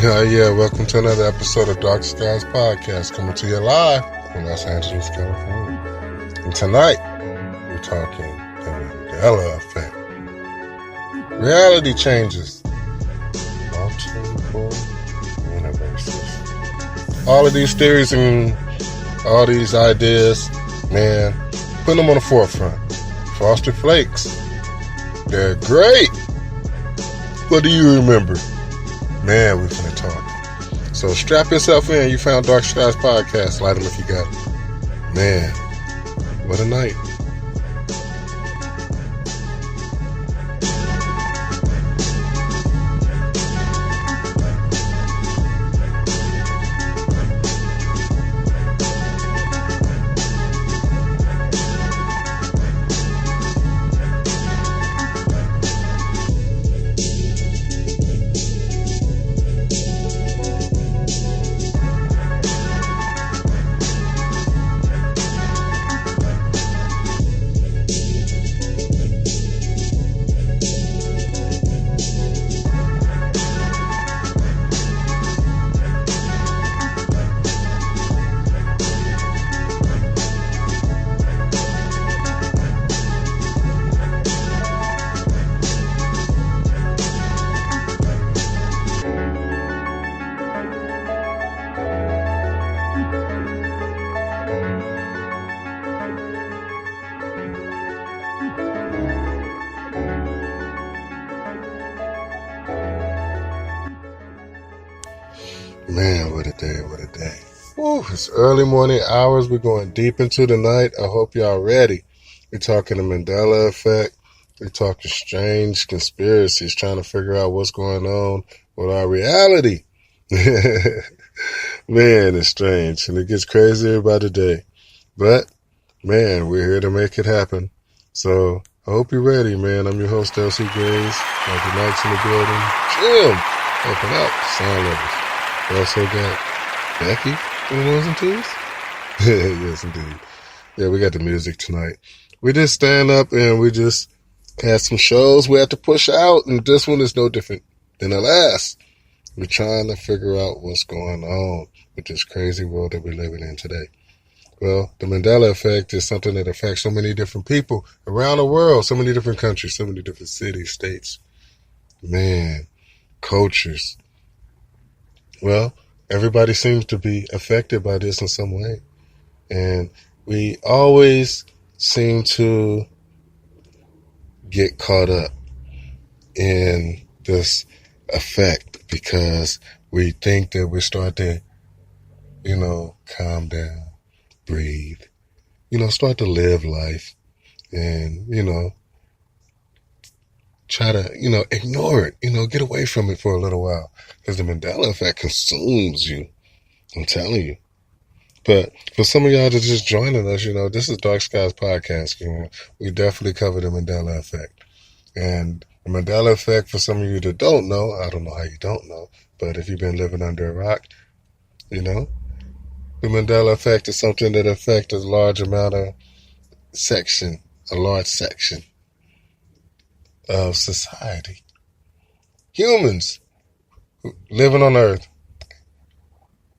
Yeah, welcome to another episode of Dark Skies Podcast, coming to you live from Los Angeles, California. And tonight, we're talking the Mandela Effect. Reality changes. Multiple universes. All of these theories and all these ideas, man, putting them on the forefront. Frosted Flakes. They're great. What do you remember? Man, we're finna talk. So strap yourself in. You found Dark Skies Podcast. Light them if you got it. Man, what a night. Man, what a day, what a day. Woo, it's early morning hours. We're going deep into the night. I hope y'all ready. We're talking the Mandela Effect. We're talking strange conspiracies, trying to figure out what's going on with our reality. Man, it's strange, and it gets crazier by the day. But, man, we're here to make it happen. So, I hope you're ready, man. I'm your host, LC Graves. Got the Knights in the building. Jim, open up, sound levels. We also got Becky from the ones and twos. Yes, indeed. Yeah, we got the music tonight. We just stand up and we just had some shows we had to push out, and this one is no different than the last. We're trying to figure out what's going on with this crazy world that we're living in today. Well, the Mandela Effect is something that affects so many different people around the world, so many different countries, so many different cities, states, man, cultures. Well, everybody seems to be affected by this in some way. And we always seem to get caught up in this effect because we think that we start to, calm down, breathe, start to live life and, try to, ignore it, get away from it for a little while. Because the Mandela Effect consumes you. I'm telling you. But for some of y'all that just joining us, this is Dark Skies Podcast. We definitely cover the Mandela Effect. And the Mandela Effect, for some of you that don't know, I don't know how you don't know, but if you've been living under a rock, the Mandela Effect is something that affects a large section of society. Humans living on Earth,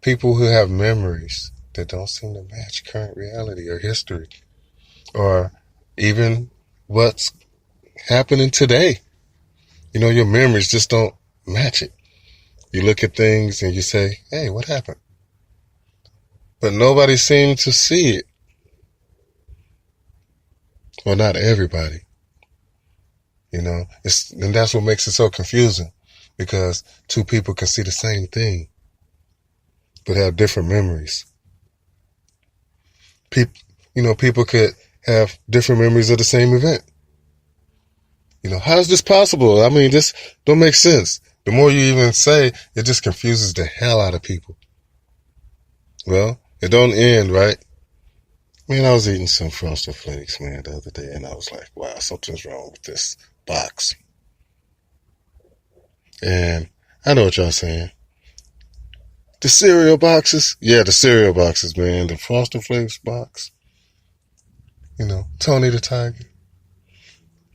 people who have memories that don't seem to match current reality or history, or even what's happening today. Your memories just don't match it. You look at things and you say, hey, what happened? But nobody seems to see it. Well, not everybody. And that's what makes it so confusing, because two people can see the same thing but have different memories. People could have different memories of the same event. How is this possible? I mean, this don't make sense. The more you even say, it just confuses the hell out of people. Well, it don't end, right? Man, I was eating some Frosted Flakes, man, the other day, and I was like, wow, something's wrong with this box. And I know what y'all saying. The cereal boxes? Yeah, the cereal boxes, man. The Frosted Flakes box. Tony the Tiger.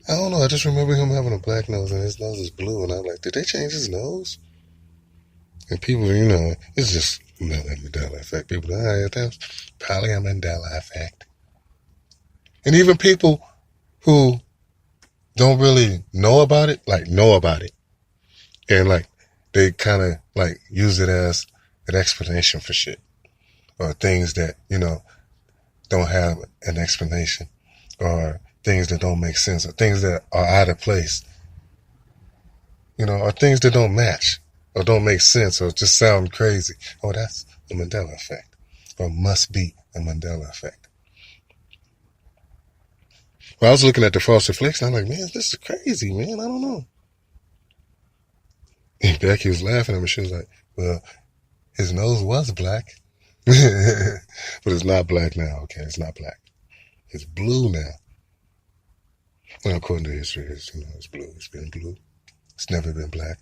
I don't know. I just remember him having a black nose and his nose is blue. And I'm like, did they change his nose? And people, it's just Mandela Effect. People, that's probably a Mandela Effect. And even people who don't really know about it, know about it. And they kind of use it as an explanation for shit. Or things that, don't have an explanation. Or things that don't make sense. Or things that are out of place. Or things that don't match. Or don't make sense. Or just sound crazy. Oh, that's the Mandela Effect. Or must be a Mandela Effect. Well, I was looking at the Frosted Flakes and I'm like, man, this is crazy, man. I don't know. And Becky was laughing at me. She was like, well, his nose was black. But it's not black now, okay? It's not black. It's blue now. Well, according to history, it's blue. It's been blue. It's never been black.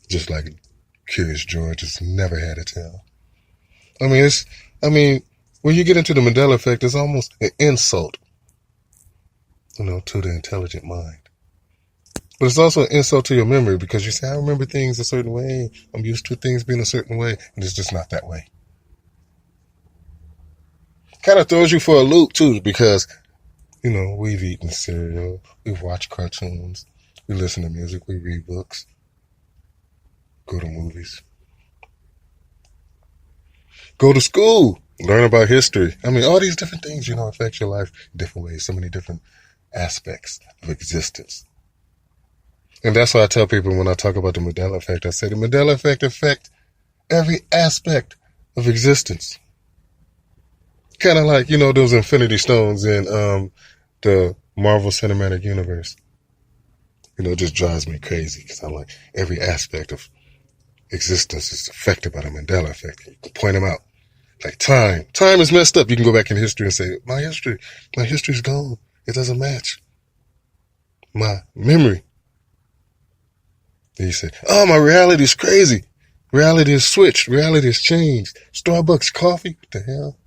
Just like Curious George has never had a tail. I mean, when you get into the Mandela Effect, it's almost an insult, to the intelligent mind. But it's also an insult to your memory because you say, I remember things a certain way. I'm used to things being a certain way. And it's just not that way. Kind of throws you for a loop, too, because, we've eaten cereal. We've watched cartoons. We listen to music. We read books. Go to movies. Go to school. Learn about history. All these different things, affect your life in different ways. So many different aspects of existence. And that's why I tell people when I talk about the Mandela Effect, I say the Mandela Effect affect every aspect of existence. Kind of like, those Infinity Stones in the Marvel Cinematic Universe. It just drives me crazy because I'm like, every aspect of existence is affected by the Mandela Effect. You can point them out. Like time. Time is messed up. You can go back in history and say, my history's gone. It doesn't match my memory. Then you say, oh, my reality is crazy. Reality is switched. Reality has changed. Starbucks coffee? What the hell?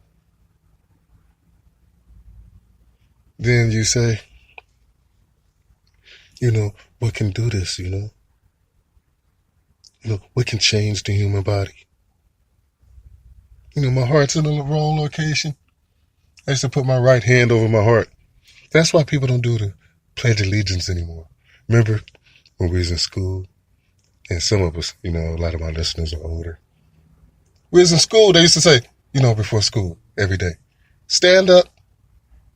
Then you say, what can do this, what can change the human body? My heart's in the wrong location. I used to put my right hand over my heart. That's why people don't do the Pledge of Allegiance anymore. Remember when we was in school? And some of us, a lot of my listeners are older. We was in school, they used to say, before school, every day, stand up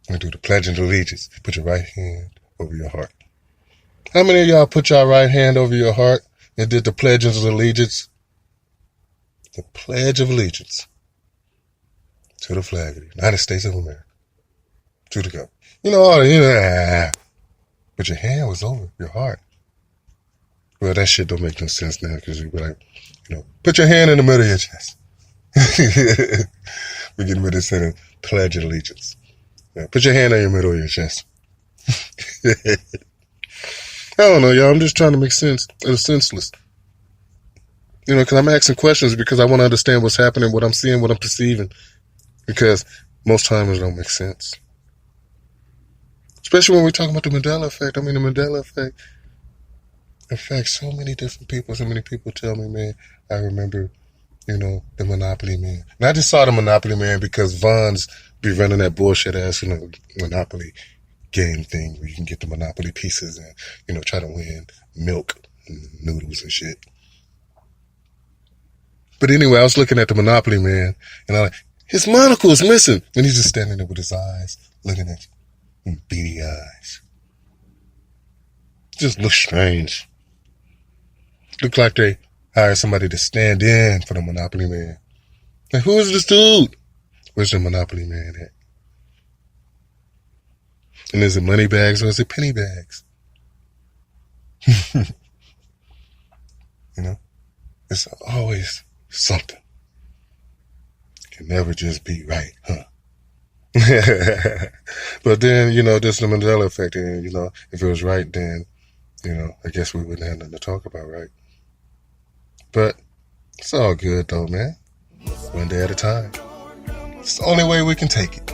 and do the Pledge of Allegiance. Put your right hand over your heart. How many of y'all put your right hand over your heart and did the Pledge of Allegiance? The Pledge of Allegiance to the flag of the United States of America. To the government. But your hand was over your heart. Well, that shit don't make no sense now because you be like, put your hand in the middle of your chest. We're getting ready to say the Pledge of Allegiance. Put your hand in the middle of your chest. I don't know, y'all. I'm just trying to make sense of the senseless. Because I'm asking questions because I want to understand what's happening, what I'm seeing, what I'm perceiving. Because most times it don't make sense. Especially when we're talking about the Mandela Effect. The Mandela Effect affects so many different people. So many people tell me, man, I remember, the Monopoly Man. And I just saw the Monopoly Man because Vaughn's be running that bullshit ass, Monopoly game thing where you can get the Monopoly pieces and, try to win milk and noodles and shit. But anyway, I was looking at the Monopoly Man and I'm like, his monocle is missing. And he's just standing there with his eyes looking at you. Beady eyes. Just looks strange. Look like they hired somebody to stand in for the Monopoly Man. Like, who is this dude? Where's the Monopoly Man at? And is it money bags or is it penny bags? It's always something. It can never just be right, huh? But then, this is the Mandela Effect. And, if it was right, then, I guess we wouldn't have nothing to talk about, right? But it's all good, though, man. One day at a time. It's the only way we can take it.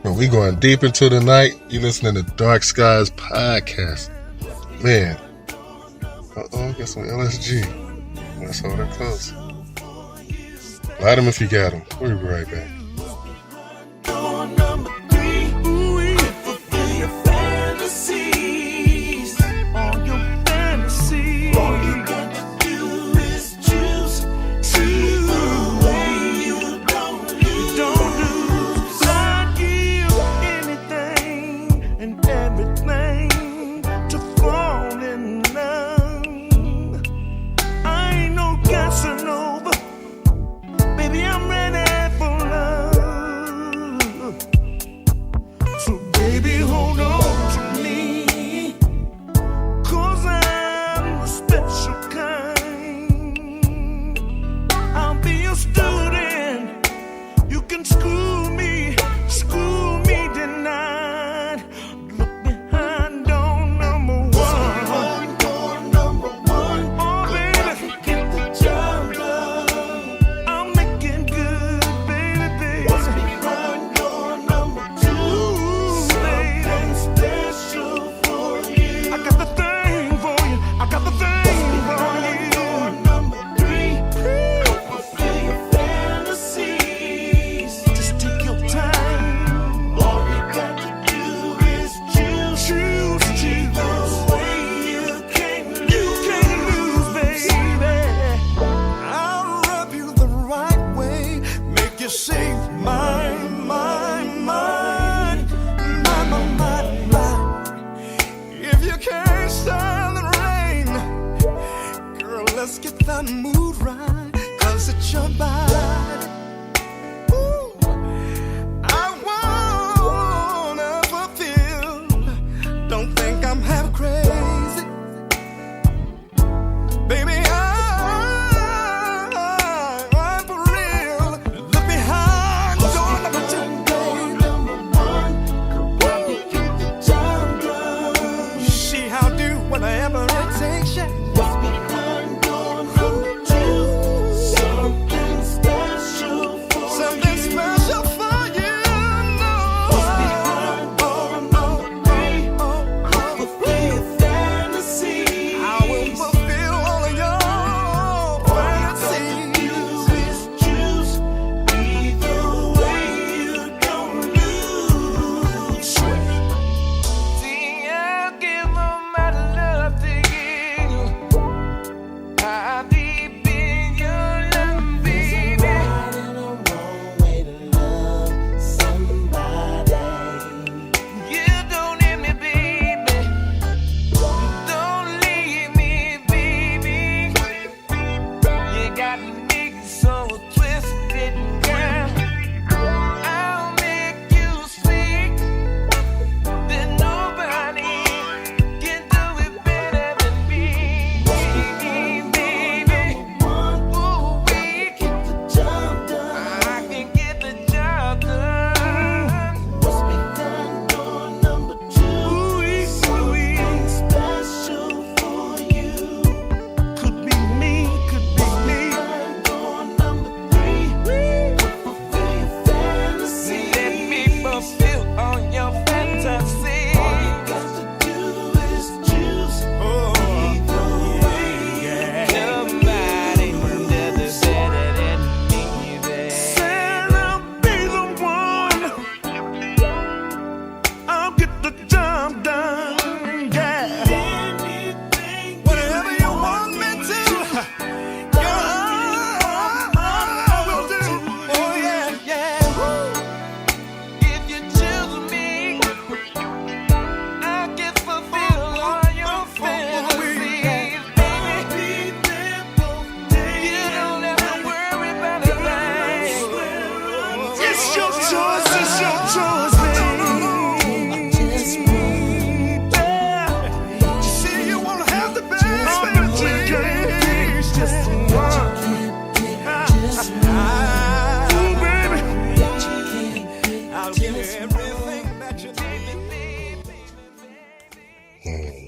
When we going deep into the night, you listening to Dark Skies Podcast. Man. I got some LSG. Let's hold her close. Light them if you got them. We'll be right back.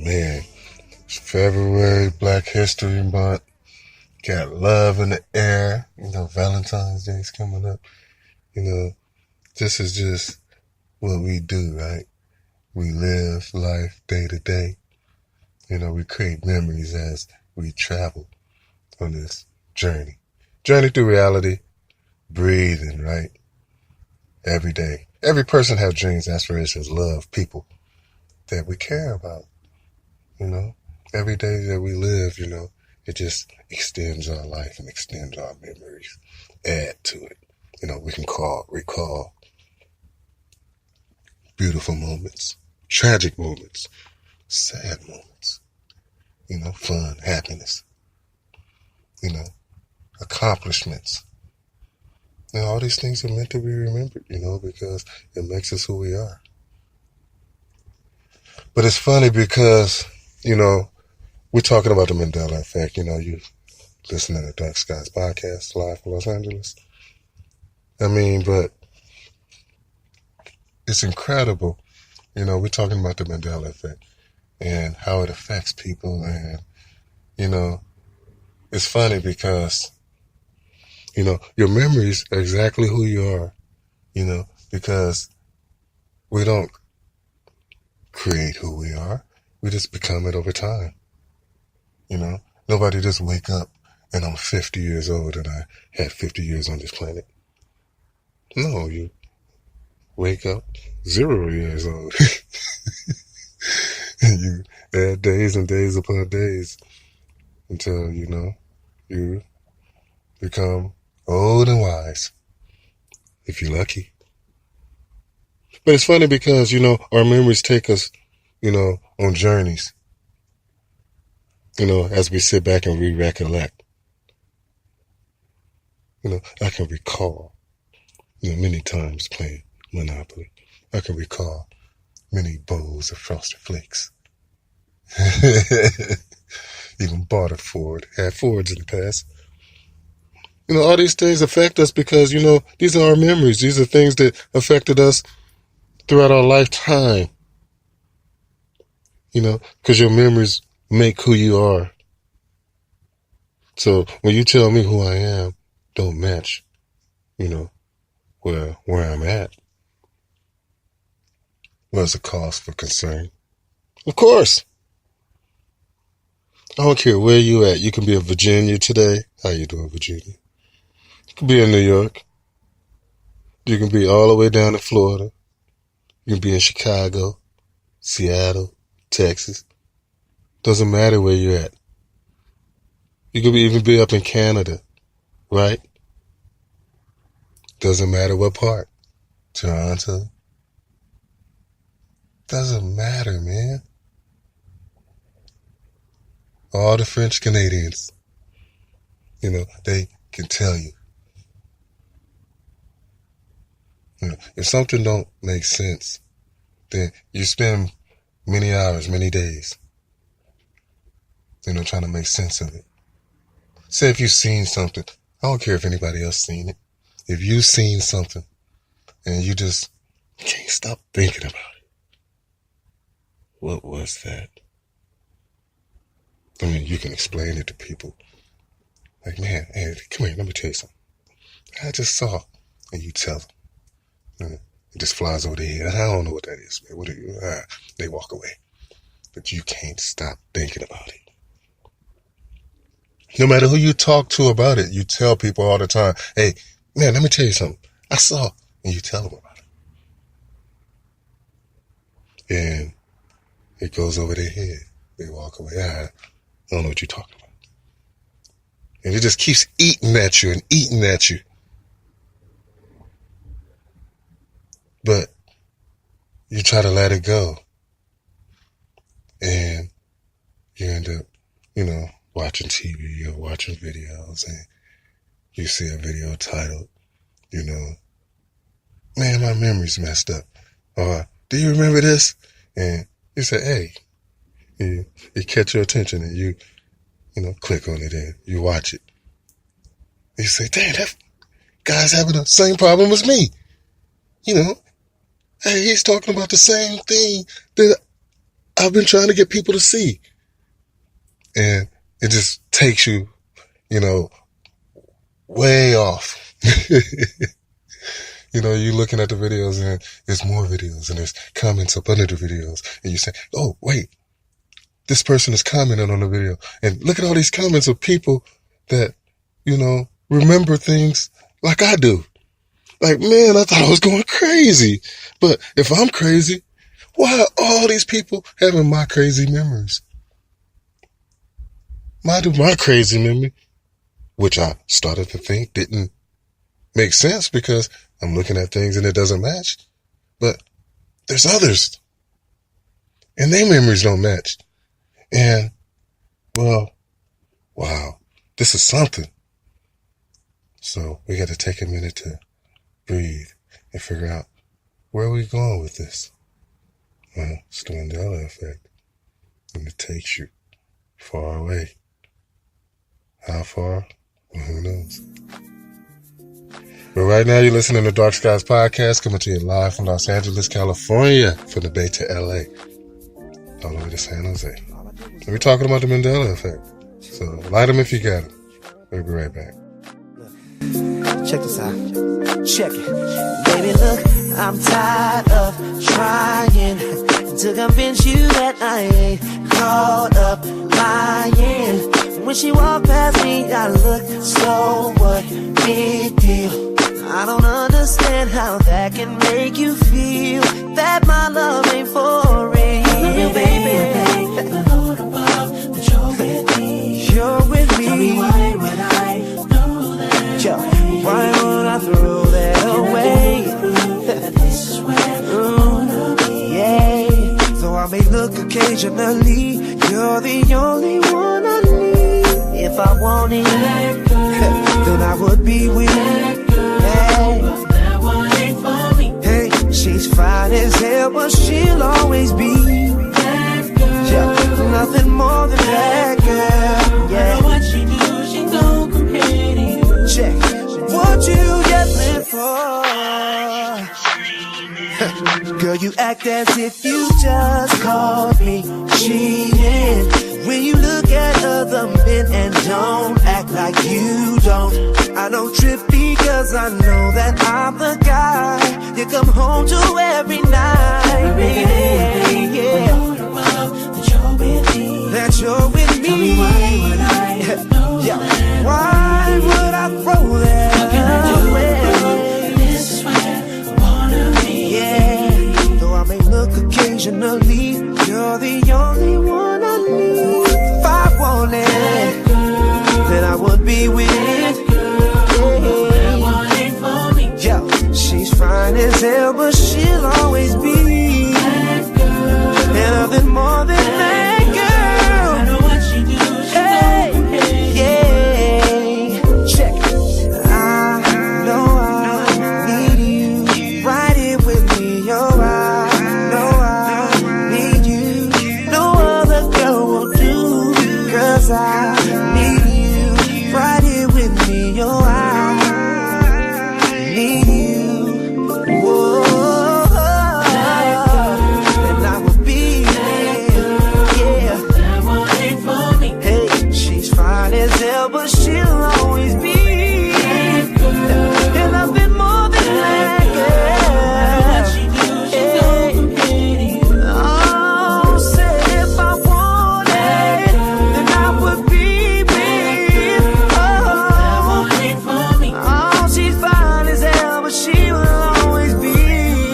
Man, it's February, Black History Month. Got love in the air. You know, Valentine's Day's coming up. You know, this is just what we do, right? We live life day to day. You know, we create memories as we travel. on this journey. Journey through reality, breathing, right? Every day. Every person has dreams, aspirations, love, people that we care about, you know? Every day that we live, you know, it just extends our life and extends our memories, add to it. You know, we can recall beautiful moments, tragic moments, sad moments, you know, fun, happiness, you know, accomplishments. You know, all these things are meant to be remembered, you know, because it makes us who we are. But it's funny because, you know, we're talking about the Mandela Effect. You know, you listening to Dark Skies podcast live from Los Angeles. I mean, but it's incredible. You know, we're talking about the Mandela Effect and how it affects people. And, you know, it's funny because, you know, your memories are exactly who you are, you know, because we don't create who we are. We just become it over time. You know, nobody just wake up and I'm 50 years old and I had 50 years on this planet. No, you wake up 0 years old. And you add days and days upon days until, you know, you become old and wise, if you're lucky. But it's funny because, you know, our memories take us, you know, on journeys, you know, as we sit back and recollect. You know, I can recall, you know, many times playing Monopoly. I can recall many bowls of Frosted Flakes. Even bought a Ford, had Fords in the past. You know, all these things affect us because, you know, these are our memories. These are things that affected us throughout our lifetime. You know, because your memories make who you are. So when you tell me who I am, don't match, you know, where I'm at. Well, it's a cause for concern. Of course. I don't care where you at. You can be in Virginia today. How you doing, Virginia? You can be in New York. You can be all the way down to Florida. You can be in Chicago, Seattle, Texas. Doesn't matter where you're at. You could even be up in Canada, right? Doesn't matter what part. Toronto. Doesn't matter, man. All the French Canadians, you know, they can tell you. You know, if something don't make sense, then you spend many hours, many days, you know, trying to make sense of it. Say if you've seen something, I don't care if anybody else seen it. If you've seen something and you just can't stop thinking about it. What was that? I mean, you can explain it to people. Like, man, hey, come here, let me tell you something. I just saw, and you tell them. You know, it just flies over their head. I don't know what that is, man. What are you? They walk away. But you can't stop thinking about it. No matter who you talk to about it, you tell people all the time, hey, man, let me tell you something. I saw, and you tell them about it. And it goes over their head. They walk away. I don't know what you're talking about. And it just keeps eating at you and eating at you. But you try to let it go. And you end up, you know, watching TV or watching videos, and you see a video titled, you know, man, my memory's messed up. Or, do you remember this? And you say, hey, it catch your attention, and you know, click on it and you watch it. And you say, damn, that guy's having the same problem as me. You know, hey, he's talking about the same thing that I've been trying to get people to see. And it just takes you, you know, way off. You know, you're looking at the videos and there's more videos and there's comments up under the videos. And you say, oh, wait, this person is commenting on the video. And look at all these comments of people that, remember things like I do. Like, man, I thought I was going crazy. But if I'm crazy, why are all these people having my crazy memories? My crazy memory, which I started to think didn't make sense because I'm looking at things and it doesn't match. But there's others, and their memories don't match. And, well, wow, this is something. So we got to take a minute to breathe and figure out where are we going with this. Well, it's the Mandela Effect, and it takes you far away. How far? Well, who knows? But right now, you're listening to Dark Skies Podcast, coming to you live from Los Angeles, California, from the Bay to LA, all the way to San Jose. And we're talking about the Mandela Effect. So light them if you got them. We'll be right back. Check this out. Check it. Baby, look, I'm tired of trying to convince you that I ain't caught up lying. When she walked past me, I looked, so what? Big deal. I don't understand how that can make you feel that my love ain't for real, baby. The Lord above, that you're with me. You're with me. Tell me why would I throw that away? Why would I throw that away? This is where I wanna be. Yeah. So I may look occasionally. You're the only one I need. If I wanted, then I would be with you. Hey, that one ain't for me. Hey, she's fine as hell, but she'll always be that girl. Yeah, nothing more than that girl. Yeah, what she do, she gon' compare to you. Check what you yelling for. Girl, you act as if you just caught me cheating. When you look at other men and don't act like you don't. I don't trip because I know that I'm the guy you come home to every night. Baby, yeah. That you're with me. That you're with me. Tell me why would I know that? Why would I throw that away? This is where I wanna be. Yeah. Though I may look occasionally, you're the only one I need. If I wanted, then I would be with it. That one ain't for me. Yo, she's fine as hell, but she'll always be that girl. And nothing more than that girl. No matter what she do, she yeah. Check it. I know I need you right here with me. Yo, I know I need you. No other girl will do. 'Cause I need you right here with me. Yo, I need you. Whoa, and I will be there. Yeah, that one ain't for me. Hey, she's fine as hell, but she'll always be. And I've been more than that girl. She do, she don't compare to you. Oh, say if I wanted, then I would be with. Oh, that one ain't for me. Oh, she's fine as hell, but she will always be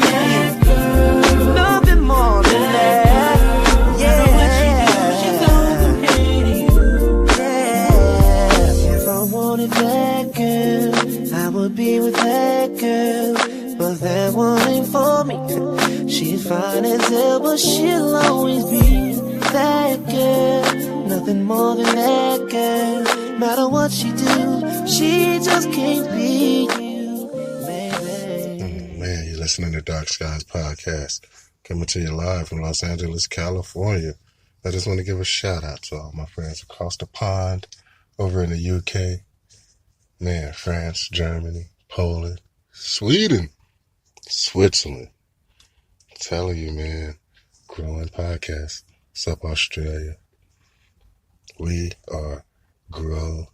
that girl. Nothing more than that. Yeah. She don't compare to you. Yeah. If I wanted that girl, I would be with that girl. But that one ain't for me. She's fine as hell, but she'll always be that girl. Nothing more than that girl. Matter what she do, she just can't be you, baby. Man, you're listening to Dark Skies Podcast, coming to you live from Los Angeles, California. I just want to give a shout out to all my friends across the pond, over in the UK, man, France, Germany, Poland, Sweden, Switzerland. I'm telling you, man, growing podcast. What's up, Australia? We are growing.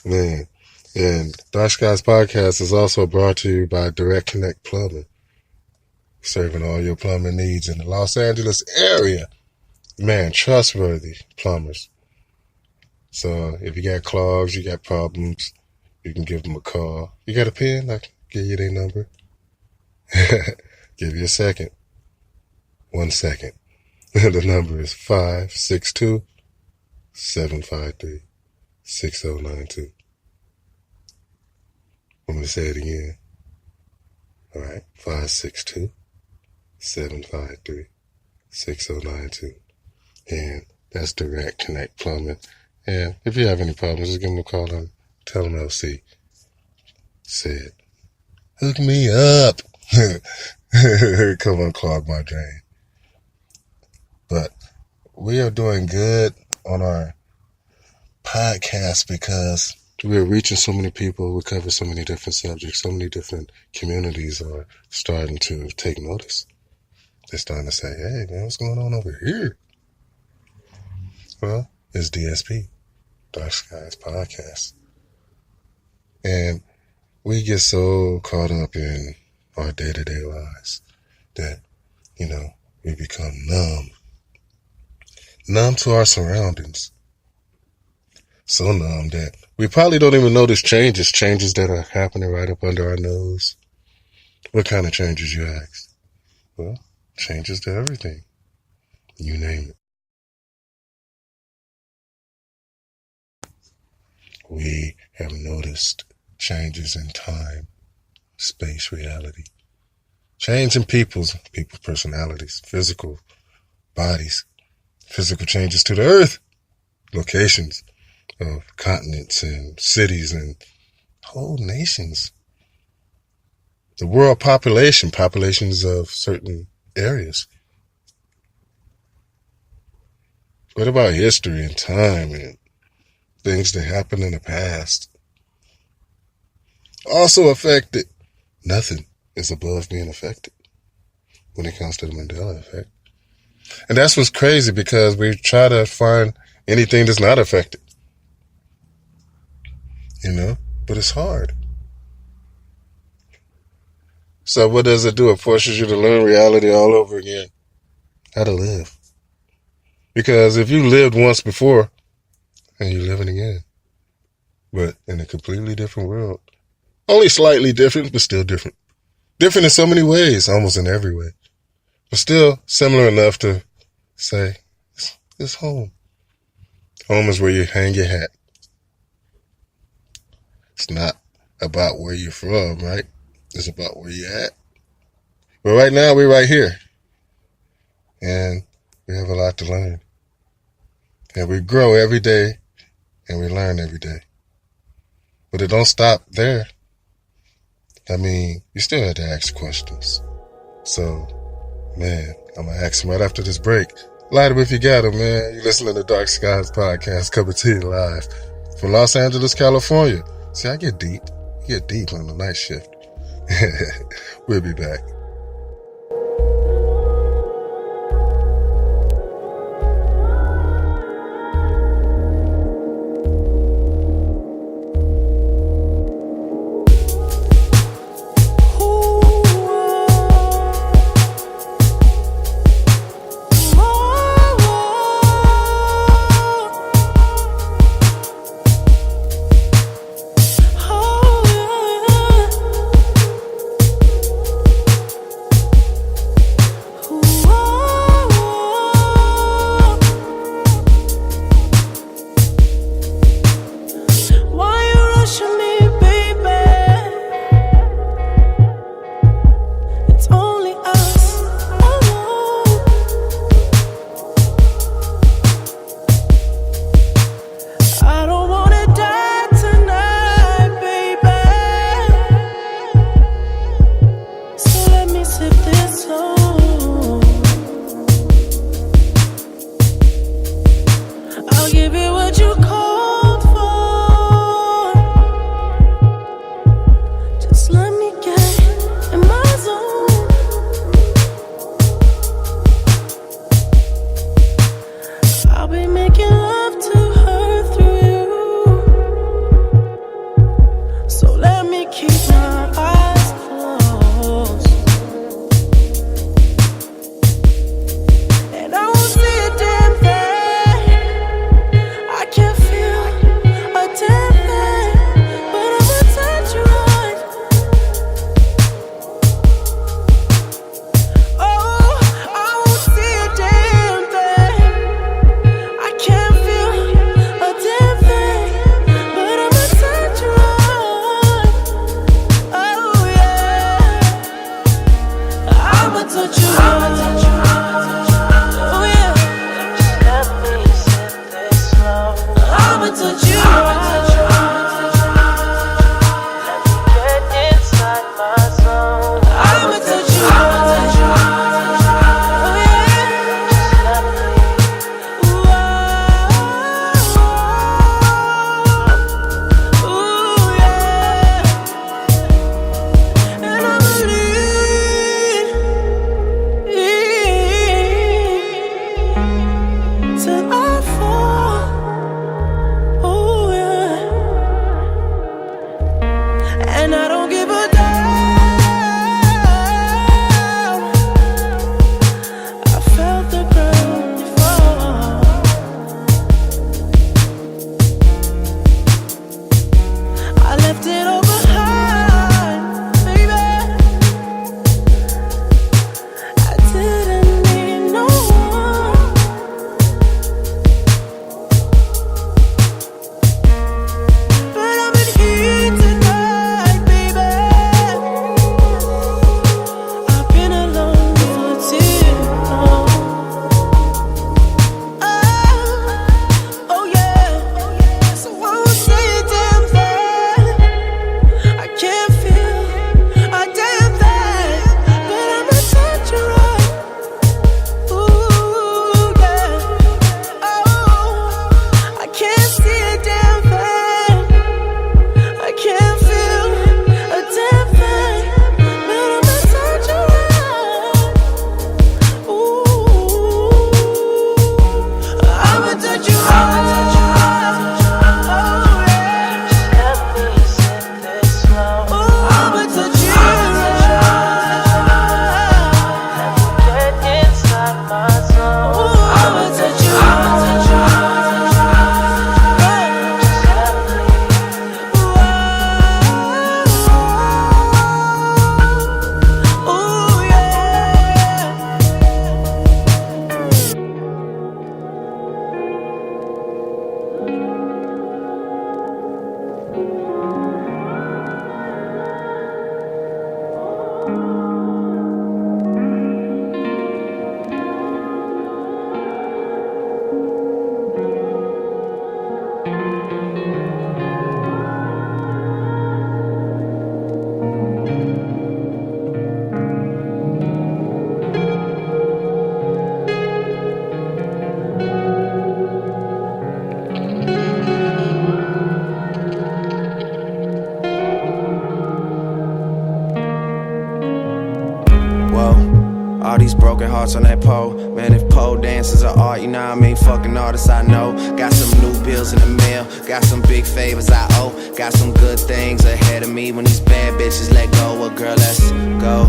Man, and Dark Skies Podcast is also brought to you by Direct Connect Plumbing, serving all your plumbing needs in the Los Angeles area. Man, trustworthy plumbers. So if you got clogs, you got problems, you can give them a call. You got a pen? I can give you their number. Give you a second. 1 second. The number is 562-753-6092. I'm going to say it again. All right, 562-753-6092. And that's Direct Connect Plumbing. And if you have any problems, just give them a call and tell them LC said, hook me up. Come unclog my drain. But we are doing good on our podcast because we're reaching so many people. We cover so many different subjects. So many different communities are starting to take notice. They're starting to say, hey, man, what's going on over here? Well, it's DSP, Dark Skies Podcast. And we get so caught up in our day-to-day lives that, we become numb to our surroundings. So numb that we probably don't even notice changes that are happening right up under our nose. What kind of changes, you ask? Well, changes to everything. You name it. We have noticed changes in time, space, reality. Change in people's personalities, physical bodies, physical changes to the earth, locations of continents and cities and whole nations. The world populations of certain areas. What about history and time and things that happened in the past? Also affected. Nothing is above being affected when it comes to the Mandela Effect. And that's what's crazy, because we try to find anything that's not affected. But it's hard. So what does it do? It forces you to learn reality all over again. How to live. Because if you lived once before, and you're living again, but in a completely different world. Only slightly different, but still different. Different in so many ways, almost in every way. But still similar enough to say, it's home. Home is where you hang your hat. It's not about where you're from, right? It's about where you're at. But right now, we're right here. And we have a lot to learn. And we grow every day, and we learn every day. But it don't stop there. You still have to ask questions. So, man, I'm going to ask them right after this break. Light them if you got them, man. You're listening to Dark Skies Podcast, coming to you live from Los Angeles, California. See, I get deep. You get deep on the night shift. We'll be back. And I won't see a damn thing. I can feel hearts on that pole. Man, if pole dances are art, you know what I mean? Fucking artists I know. Got some new bills in the mail, got some big favors I owe. Got some good things ahead of me when these bad bitches let go. Well, girl, let's go.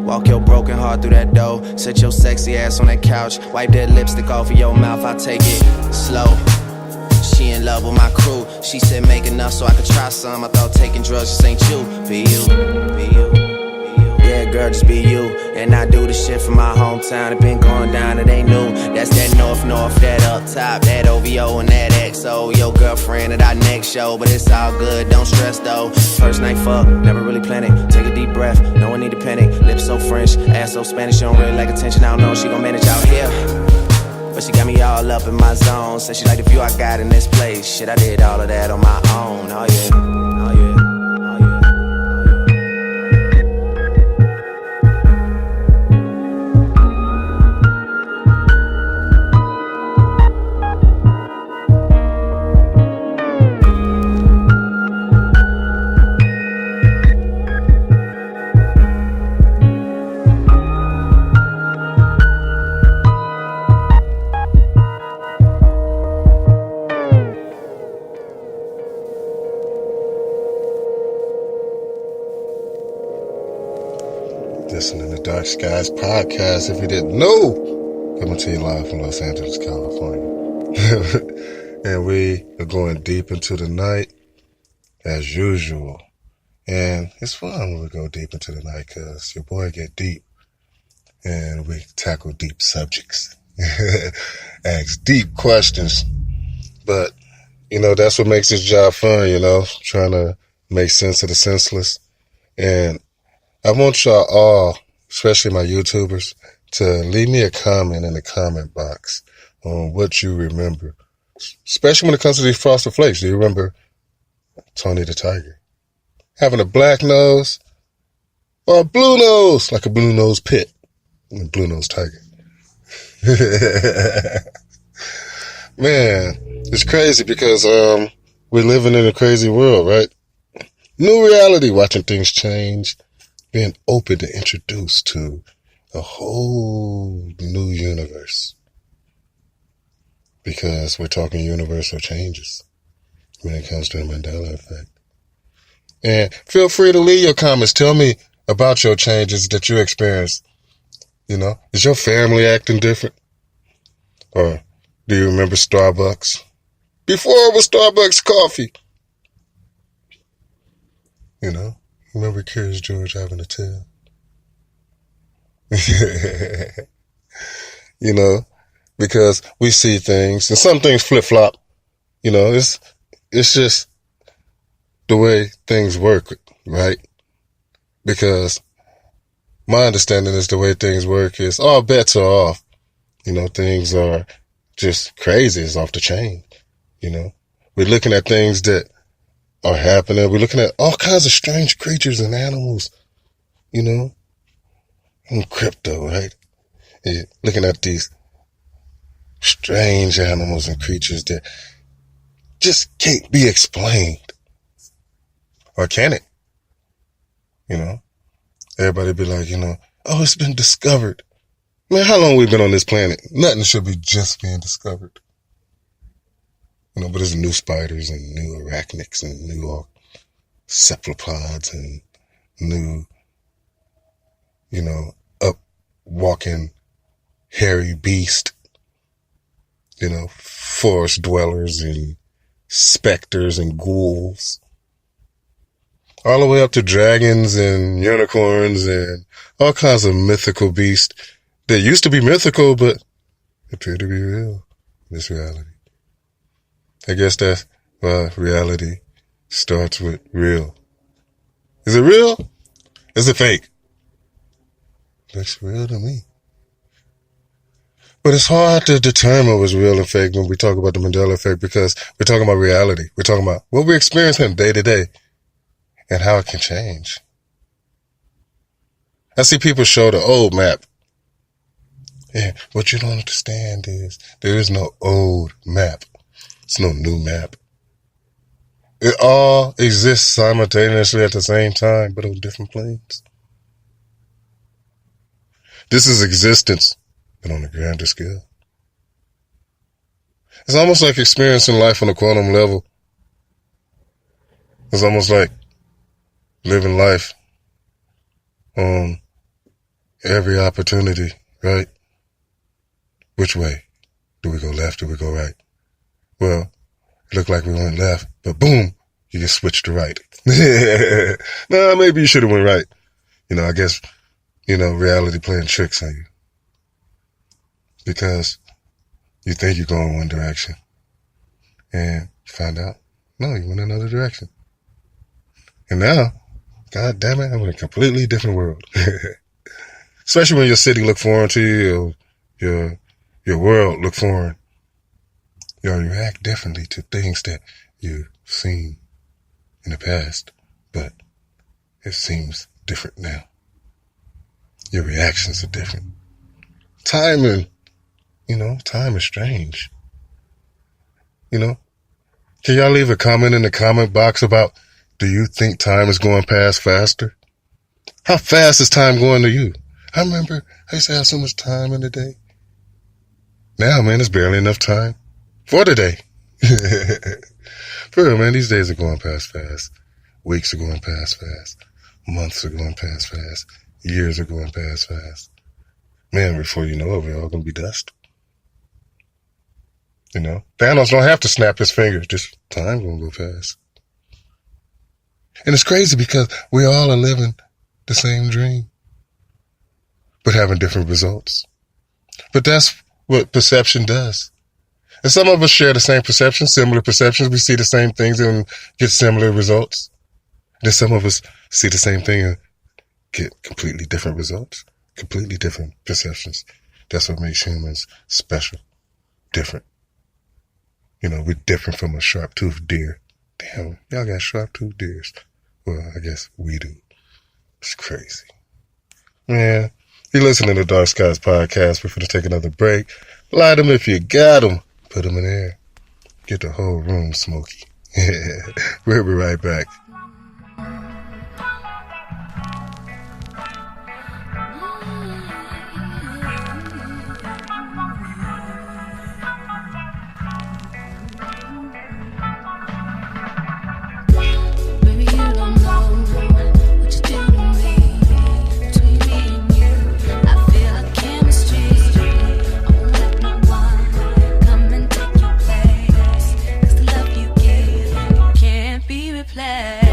Walk your broken heart through that door. Sit your sexy ass on that couch. Wipe that lipstick off of your mouth, I'll take it slow. She in love with my crew. She said make enough so I could try some. I thought taking drugs just ain't you. Be you, be you. Yeah, girl, just be you. And I do the shit from my hometown. It been going down, it ain't new. That's that north, that up top, that OVO and that XO. Your girlfriend at our next show, but it's all good, don't stress though. First night fuck, never really planned it. Take a deep breath, no one need to panic. Lips so French, ass so Spanish, she don't really like attention. I don't know if she gon' manage out here, but she got me all up in my zone. Said she like the view I got in this place. Shit, I did all of that on my own. Oh yeah, oh yeah. Listening to Dark Skies Podcast. If you didn't know, coming to you live from Los Angeles, California. And we are going deep into the night as usual. And it's fun when we go deep into the night because your boy get deep and we tackle deep subjects. Ask deep questions. But, that's what makes this job fun, trying to make sense of the senseless. And I want y'all all, especially my YouTubers, to leave me a comment in the comment box on what you remember. Especially when it comes to these Frosted Flakes. Do you remember Tony the Tiger having a black nose or a blue nose, like a blue nose pit, a blue nose tiger? Man, it's crazy because we're living in a crazy world, right? New reality, watching things change. Being open to introduce to a whole new universe. Because we're talking universal changes when it comes to the Mandela Effect. And feel free to leave your comments. Tell me about your changes that you experienced. Is your family acting different? Or do you remember Starbucks? Before it was Starbucks coffee. Remember Curious George having a tail? Because we see things, and some things flip-flop. It's just the way things work, right? Because my understanding is the way things work is all bets are off. Things are just crazy. It's off the chain. We're looking at things that are happening. We're looking at all kinds of strange creatures and animals, in crypto, right? You're looking at these strange animals and creatures that just can't be explained. Or can it? Everybody be like, oh, it's been discovered. Man, how long we been on this planet? Nothing should be just being discovered. But there's new spiders and new arachnids and new cephalopods and new, up walking hairy beast, forest dwellers and specters and ghouls. All the way up to dragons and unicorns and all kinds of mythical beasts that used to be mythical but appear to be real in this reality. I guess that's why reality starts with real. Is it real? Is it fake? Looks real to me. But it's hard to determine what's real and fake when we talk about the Mandela Effect because we're talking about reality. We're talking about what we're experiencing day to day and how it can change. I see people show the old map. Yeah, what you don't understand is there is no old map. It's no new map. It all exists simultaneously at the same time, but on different planes. This is existence but on a grander scale. It's almost like experiencing life on a quantum level. It's almost like living life on every opportunity, right? Which way? Do we go left? Do we go right? Well, it looked like we went left, but boom, you get switched to right. No, maybe you should have went right. I guess, reality playing tricks on you. Because you think you're going one direction. And you find out, no, you went another direction. And now, God damn it, I'm in a completely different world. Especially when your city look foreign to you, or your world look foreign. You react differently to things that you've seen in the past, but it seems different now. Your reactions are different. Time is strange. Can y'all leave a comment in the comment box about, do you think time is going past faster? How fast is time going to you? I remember I used to have so much time in the day. Now, man, it's barely enough time for the day. For real, man, these days are going past fast. Weeks are going past fast. Months are going past fast. Years are going past fast. Man, before you know it, we're all going to be dust. Thanos don't have to snap his fingers. Just time going to go fast. And it's crazy because we all are living the same dream, but having different results. But that's what perception does. And some of us share the same perception, similar perceptions. We see the same things and get similar results. Then some of us see the same thing and get completely different results, completely different perceptions. That's what makes humans special, different. We're different from a sharp-toothed deer. Damn, y'all got sharp-toothed deers. Well, I guess we do. It's crazy. Man, you listen to the Dark Skies podcast. We're going to take another break. Light them if you got them. Put them in air. Get the whole room smoky. We'll be right back. Play.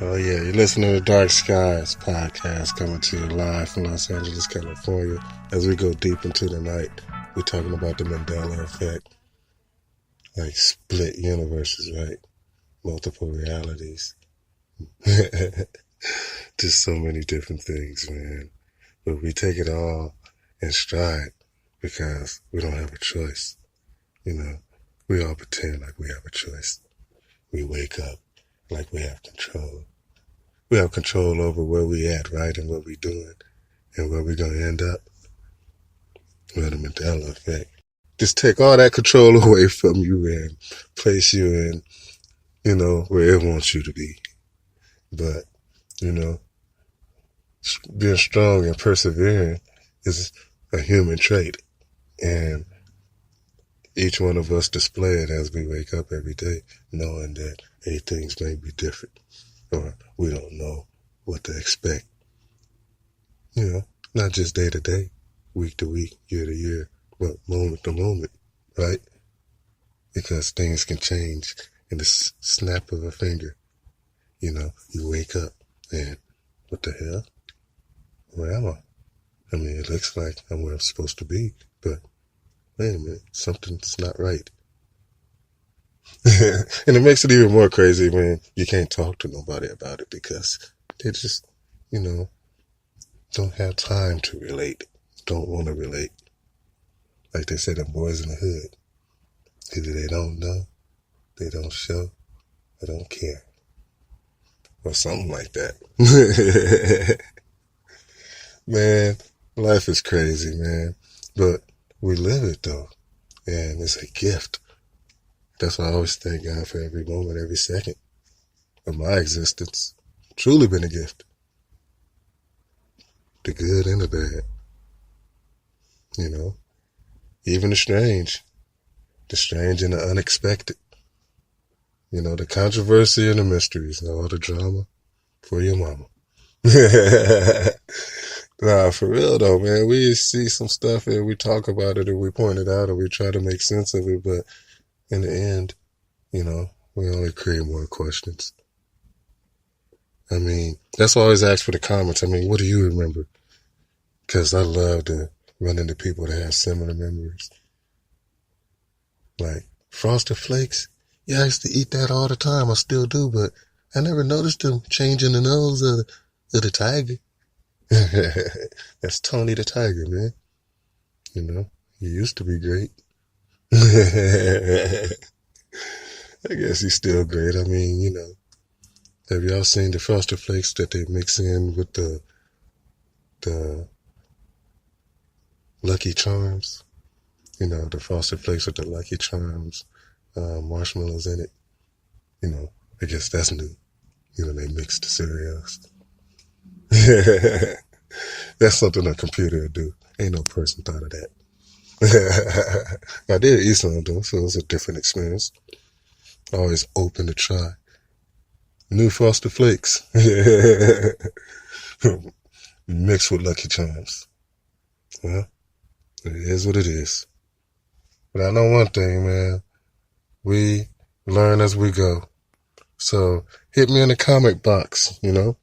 Oh yeah, you're listening to Dark Skies podcast coming to you live from Los Angeles, California. As we go deep into the night, we're talking about the Mandela Effect, like split universes, right? Multiple realities. Just so many different things, man. But we take it all in stride because we don't have a choice. You know, we all pretend like we have a choice. We wake up like we have control. We have control over where we at, right, and what we doing, and where we gonna end up. Well, the Mandela Effect. Just take all that control away from you and place you in, you know, where it wants you to be. But, you know, being strong and persevering is a human trait. And each one of us display it as we wake up every day, knowing that, hey, things may be different. Or we don't know what to expect. You know, not just day to day, week to week, year to year, but moment to moment, right? Because things can change in the snap of a finger. You know, you wake up and what the hell? Where am I? I mean, it looks like I'm where I'm supposed to be, but wait a minute, something's not right. And it makes it even more crazy when you can't talk to nobody about it because they just, you know, don't have time to relate, don't want to relate. Like they say, them boys in the hood, either they don't know, they don't show, or don't care, or something like that. Man, life is crazy, man, but we live it though, and it's a gift. That's why I always thank God for every moment, every second of my existence. Truly been a gift. The good and the bad. You know, even the strange and the unexpected. You know, the controversy and the mysteries, all the drama for your mama. Nah, for real though, man. We see some stuff and we talk about it and we point it out and we try to make sense of it, but in the end, you know, we only create more questions. I mean, that's why I always ask for the comments. I mean, what do you remember? Because I love to run into people that have similar memories. Like, Frosted Flakes? Yeah, I used to eat that all the time. I still do, but I never noticed them changing the nose of the tiger. That's Tony the Tiger, man. You know, he used to be great. I guess he's still great. I mean, you know, have y'all seen the Frosted Flakes that they mix in with the Lucky Charms? You know, the Frosted Flakes with the Lucky Charms, marshmallows in it. You know, I guess that's new. You know, they mix the cereals. That's something a computer would do. Ain't no person thought of that. I did eat some of them, so it was a different experience. Always open to try new Frosted Flakes mixed with Lucky Charms. Well, it is what it is. But I know one thing, man. We learn as we go. So hit me in the comment box, you know,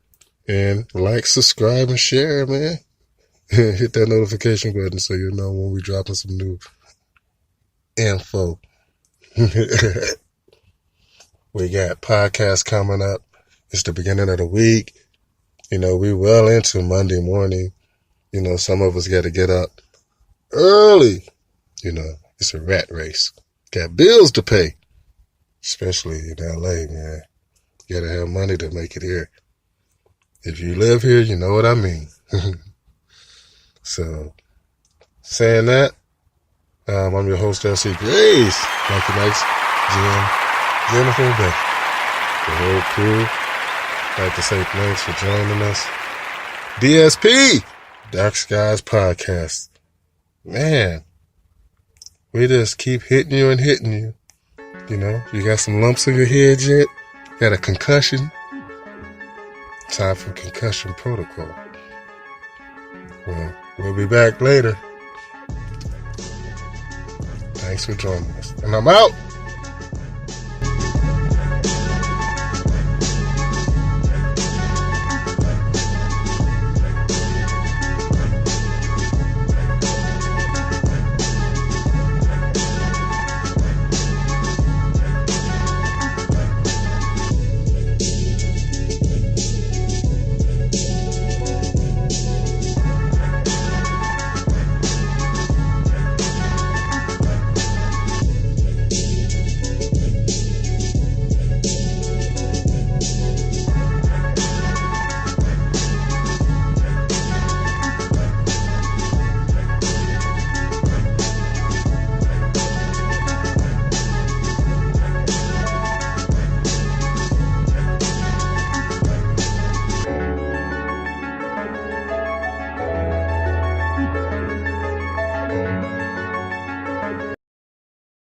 and like, subscribe, and share, man. Hit that notification button so you know when we dropping some new info. We got podcasts coming up. It's the beginning of the week. You know, we well into Monday morning. You know, some of us got to get up early. You know, it's a rat race. Got bills to pay, especially in LA, man. You got to have money to make it here. If you live here, you know what I mean. So, saying that, I'm your host, LC Grace. Like the nice Jim, Jennifer, and Becky. The whole crew. I'd like to say thanks for joining us. DSP, Dark Skies Podcast. Man, we just keep hitting you and hitting you. You know, you got some lumps in your head yet? Got a concussion? Time for concussion protocol. Well, we'll be back later. Thanks for joining us. And I'm out.